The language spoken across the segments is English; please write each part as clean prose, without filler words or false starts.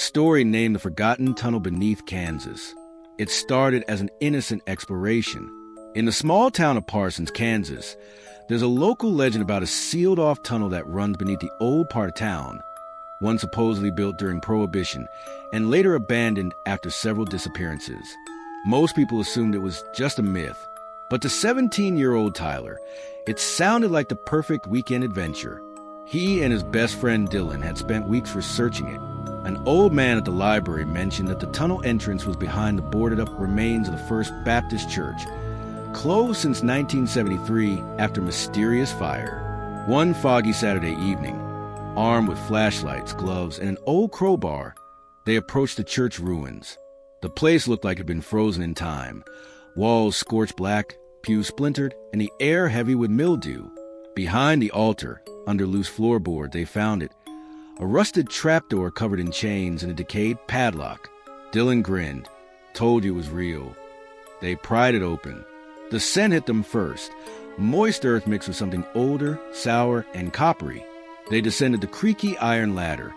story named The Forgotten Tunnel Beneath Kansas. It started as an innocent exploration. In the small town of Parsons, Kansas, there's a local legend about a sealed-off tunnel that runs beneath the old part of town, one supposedly built during Prohibition and later abandoned after several disappearances. Most people assumed it was just a myth, but to 17-year-old Tyler, it sounded like the perfect weekend adventure. He and his best friend Dylan had spent weeks researching it. An old man at the library mentioned that the tunnel entrance was behind the boarded-up remains of the First Baptist Church, closed since 1973 after mysterious fire. One foggy Saturday evening, armed with flashlights, gloves, and an old crowbar, they approached the church ruins. The place looked like it had been frozen in time. Walls scorched black, pews splintered, and the air heavy with mildew. Behind the altar, under loose floorboard, they found it. A rusted trapdoor covered in chains and a decayed padlock. Dylan grinned. Told you it was real. They pried it open. The scent hit them first. Moist earth mixed with something older, sour, and coppery. They descended the creaky iron ladder,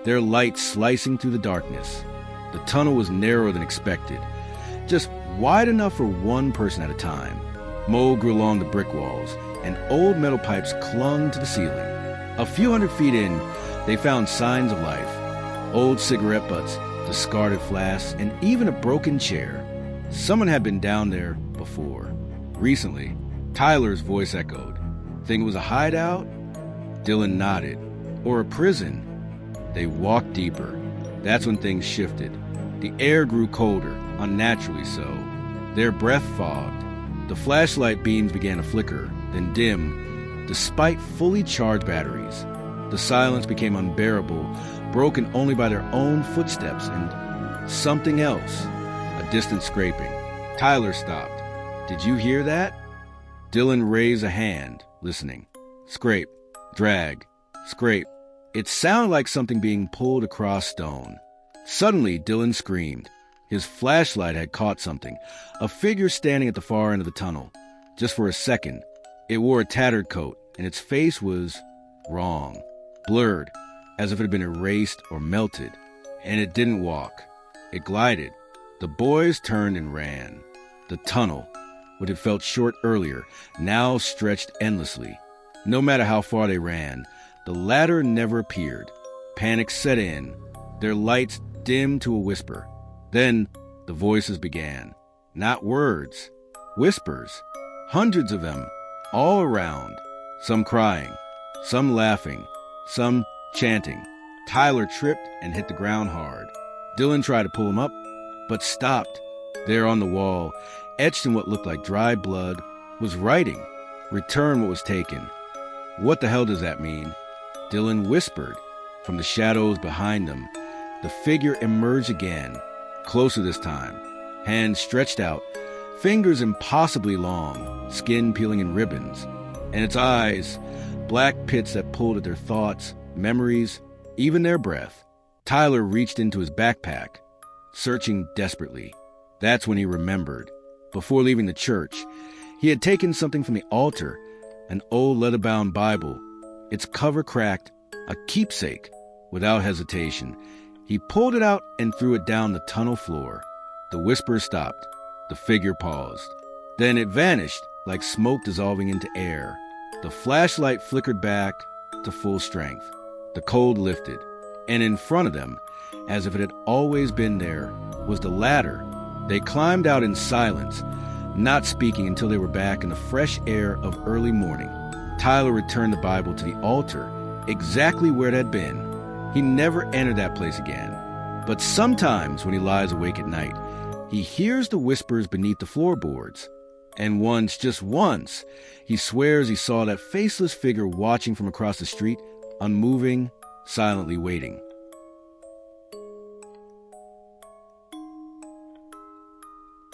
their light slicing through the darkness. The tunnel was narrower than expected, just wide enough for one person at a time. Mold grew along the brick walls, and old metal pipes clung to the ceiling. A few hundred feet in, they found signs of life. Old cigarette butts, discarded flasks, and even a broken chair. Someone had been down there before. Recently, Tyler's voice echoed. Think it was a hideout? Dylan nodded. Or a prison? They walked deeper. That's when things shifted. The air grew colder, unnaturally so. Their breath fogged. The flashlight beams began to flicker, then dim, despite fully charged batteries. The silence became unbearable, broken only by their own footsteps and something else, a distant scraping. Tyler stopped. Did you hear that? Dylan raised a hand, listening. Scrape, drag, scrape. It sounded like something being pulled across stone. Suddenly, Dylan screamed. His flashlight had caught something, a figure standing at the far end of the tunnel. Just for a second, it wore a tattered coat, and its face was wrong, blurred, as if it had been erased or melted. And it didn't walk. It glided. The boys turned and ran. The tunnel, what had felt short earlier, now stretched endlessly. No matter how far they ran, the ladder never appeared. Panic set in. Their lights dimmed to a whisper. Then the voices began. Not words, whispers. Hundreds of them, all around. Some crying, some laughing, some chanting. Tyler tripped and hit the ground hard. Dylan tried to pull him up, but stopped. There on the wall, etched in what looked like dried blood, was writing, "Return what was taken." What the hell does that mean? Dylan whispered. From the shadows behind them, the figure emerged again, closer this time, hands stretched out, fingers impossibly long, skin peeling in ribbons, and its eyes, black pits that pulled at their thoughts, memories, even their breath. Tyler reached into his backpack, searching desperately. That's when he remembered. Before leaving the church, he had taken something from the altar, an old leather-bound Bible, its cover cracked, a keepsake. Without hesitation, he pulled it out and threw it down the tunnel floor. The whisper stopped. The figure paused. Then it vanished, like smoke dissolving into air. The flashlight flickered back to full strength. The cold lifted, and in front of them, as if it had always been there, was the ladder. They climbed out in silence, not speaking until they were back in the fresh air of early morning. Tyler returned the Bible to the altar, exactly where it had been. He never entered that place again. But sometimes when he lies awake at night, he hears the whispers beneath the floorboards. And once, just once, he swears he saw that faceless figure watching from across the street, unmoving, silently waiting.